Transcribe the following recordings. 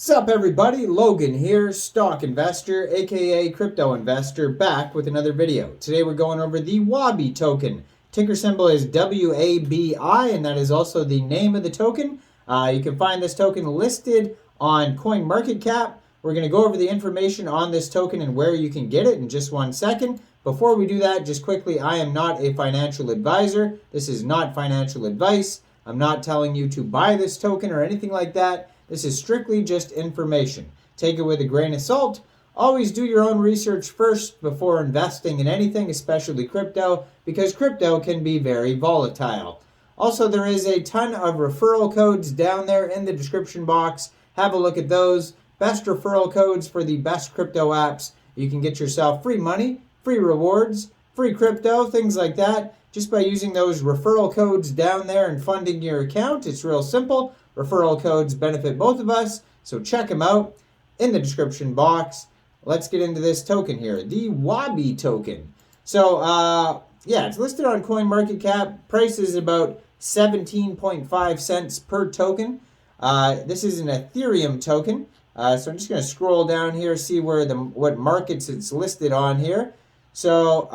Sup everybody, Logan here, stock investor, aka crypto investor, back with another video. Today we're going over the Wabi token. Ticker symbol is WABI, and that is also the name of the token. You can find this token listed on CoinMarketCap. We're going to go over the information on this token and where you can get it in just 1 second. Before we do that, just quickly, I am not a financial advisor. This is not financial advice. I'm not telling you to buy this token or anything like that. This is strictly just information. Take it with a grain of salt. Always do your own research first before investing in anything, especially crypto, because crypto can be very volatile. Also, there is a ton of referral codes down there in the description box. Have a look at those. Best referral codes for the best crypto apps. You can get yourself free money, free rewards, free crypto, things like that, just by using those referral codes down there and funding your account. It's real simple. Referral codes benefit both of us, so check them out in the description box. Let's get into this token here, the Wabi token. So, yeah, it's listed on CoinMarketCap. Price is about 17.5 cents per token. This is an Ethereum token. So I'm just going to scroll down here, see where what markets it's listed on here. So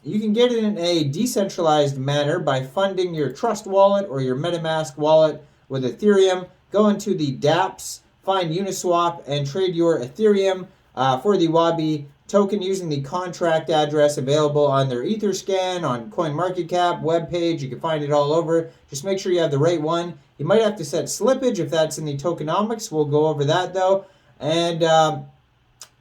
you can get it in a decentralized manner by funding your Trust wallet or your MetaMask wallet with Ethereum. Go into the Dapps, find Uniswap, and trade your Ethereum for the Wabi token using the contract address available on their Etherscan, on CoinMarketCap webpage. You can find it all over. Just make sure you have the right one. You might have to set slippage if that's in the tokenomics. We'll go over that though. And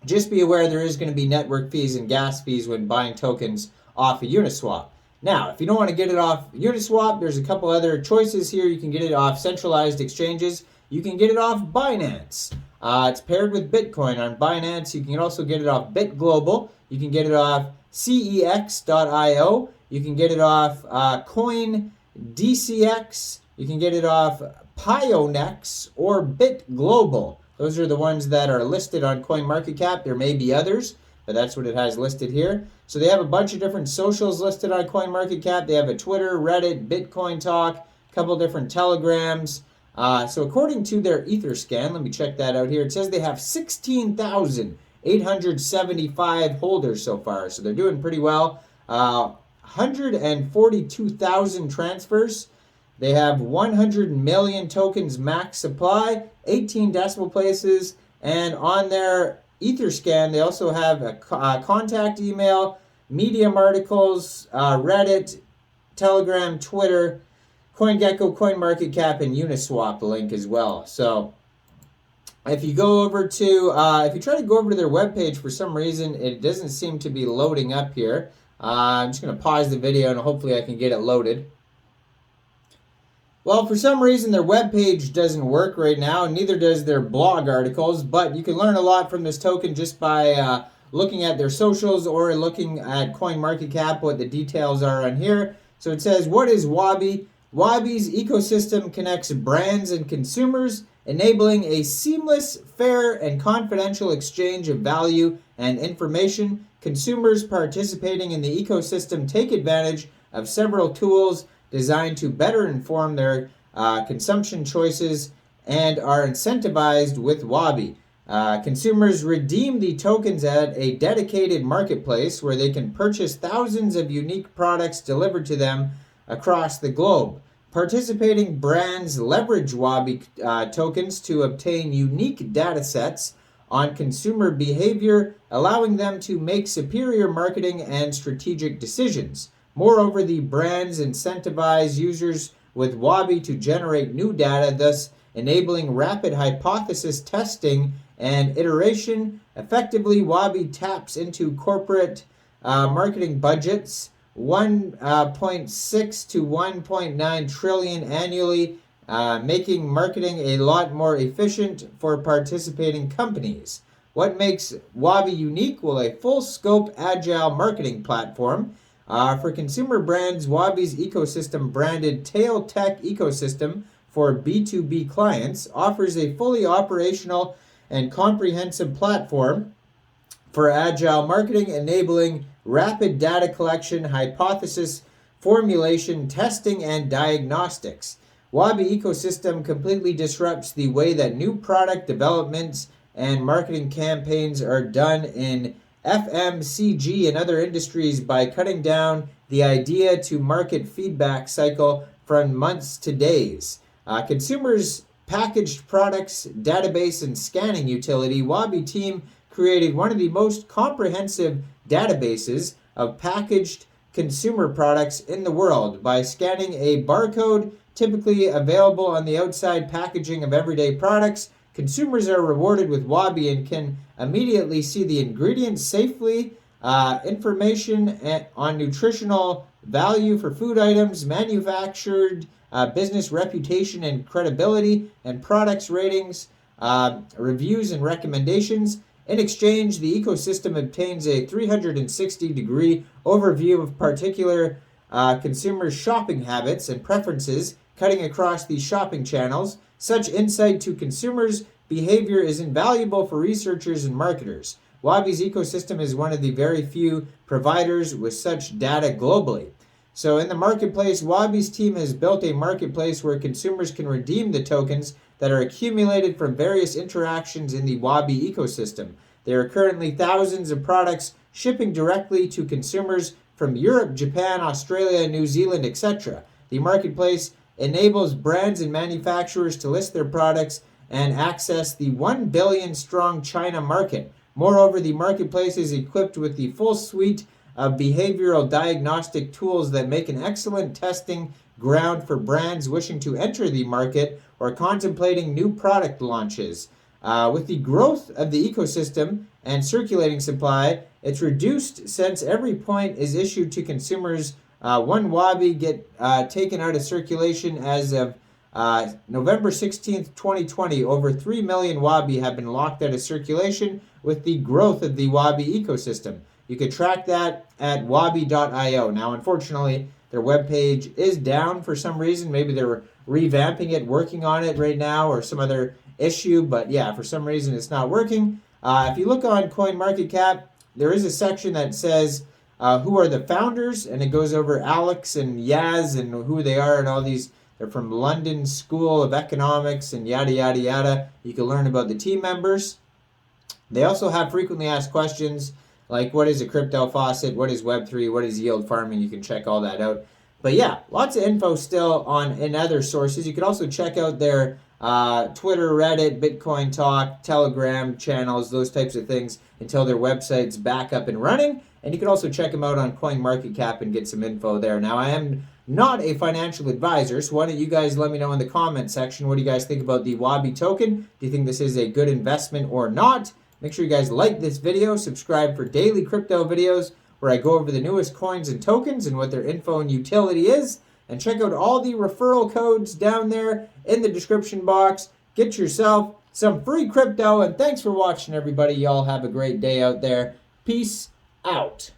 just be aware there is going to be network fees and gas fees when buying tokens off of Uniswap. Now, if you don't want to get it off Uniswap, there's a couple other choices here. You can get it off centralized exchanges. You can get it off Binance. It's paired with Bitcoin on Binance. You can also get it off BitGlobal. You can get it off CEX.io. You can get it off CoinDCX. You can get it off Pionex or BitGlobal. Those are the ones that are listed on CoinMarketCap. There may be others, but that's what it has listed here. So they have a bunch of different socials listed on CoinMarketCap. They have a Twitter, Reddit, Bitcoin Talk, a couple different Telegrams. So according to their Etherscan, let me check that out here. It says they have 16,875 holders so far. So they're doing pretty well. 142,000 transfers. They have 100 million tokens max supply, 18 decimal places, and on their Etherscan, they also have a contact email, Medium articles, Reddit, Telegram, Twitter, CoinGecko, CoinMarketCap, and Uniswap link as well. So if you go over to, if you try to go over to their webpage, for some reason, it doesn't seem to be loading up here. I'm just going to pause the video and hopefully I can get it loaded. Well, for some reason, their webpage doesn't work right now, and neither does their blog articles, but you can learn a lot from this token just by looking at their socials or looking at CoinMarketCap, what the details are on here. So it says, what is Wabi? Wabi's ecosystem connects brands and consumers, enabling a seamless, fair, and confidential exchange of value and information. Consumers participating in the ecosystem take advantage of several tools designed to better inform their consumption choices and are incentivized with Wabi. Consumers redeem the tokens at a dedicated marketplace where they can purchase thousands of unique products delivered to them across the globe. Participating brands leverage Wabi tokens to obtain unique data sets on consumer behavior, allowing them to make superior marketing and strategic decisions. Moreover, the brands incentivize users with Wabi to generate new data, thus enabling rapid hypothesis testing and iteration. Effectively, Wabi taps into corporate marketing budgets, 1.6 to 1.9 trillion annually, making marketing a lot more efficient for participating companies. What makes Wabi unique? Well, a full-scope agile marketing platform. For consumer brands, Wabi's ecosystem, branded Tail Tech Ecosystem for B2B clients, offers a fully operational and comprehensive platform for agile marketing, enabling rapid data collection, hypothesis formulation, testing, and diagnostics. Wabi ecosystem completely disrupts the way that new product developments and marketing campaigns are done in FMCG and other industries by cutting down the idea to market feedback cycle from months to days. Consumers packaged products, database, and scanning utility, Wabi team created one of the most comprehensive databases of packaged consumer products in the world by scanning a barcode typically available on the outside packaging of everyday products. Consumers are rewarded with Wabi and can immediately see the ingredients safely, information on nutritional value for food items, manufactured business reputation and credibility, and products ratings, reviews, and recommendations. In exchange, the ecosystem obtains a 360-degree overview of particular consumers' shopping habits and preferences, cutting across these shopping channels. Such insight to consumers' behavior is invaluable for researchers and marketers. Wabi's ecosystem is one of the very few providers with such data globally. So in the marketplace, Wabi's team has built a marketplace where consumers can redeem the tokens that are accumulated from various interactions in the Wabi ecosystem. There are currently thousands of products shipping directly to consumers from Europe, Japan, Australia, New Zealand, etc. The marketplace enables brands and manufacturers to list their products and access the 1 billion strong China market. Moreover, the marketplace is equipped with the full suite of behavioral diagnostic tools that make an excellent testing ground for brands wishing to enter the market or contemplating new product launches. With the growth of the ecosystem and circulating supply, it's reduced since every point is issued to consumers. One Wabi get taken out of circulation as of November 16th, 2020. Over 3 million Wabi have been locked out of circulation with the growth of the Wabi ecosystem. You can track that at wabi.io. Now, unfortunately, their webpage is down for some reason. Maybe they're revamping it, working on it right now, or some other issue. But yeah, for some reason, it's not working. If you look on CoinMarketCap, there is a section that says who are the founders, and it goes over Alex and Yaz and who they are and all these. They're from London School of Economics and yada, yada, yada. You can learn about the team members. They also have frequently asked questions like what is a crypto faucet, what is Web3, what is yield farming. You can check all that out. But yeah, lots of info still in other sources. You can also check out their Twitter, Reddit, Bitcoin Talk, Telegram channels, those types of things until their website's back up and running. And you can also check them out on CoinMarketCap and get some info there. Now, I am not a financial advisor, so why don't you guys let me know in the comment section, what do you guys think about the Wabi token? Do you think this is a good investment or not? Make sure you guys like this video, subscribe for daily crypto videos where I go over the newest coins and tokens and what their info and utility is. And check out all the referral codes down there in the description box. Get yourself some free crypto, and thanks for watching, everybody. Y'all have a great day out there. Peace out.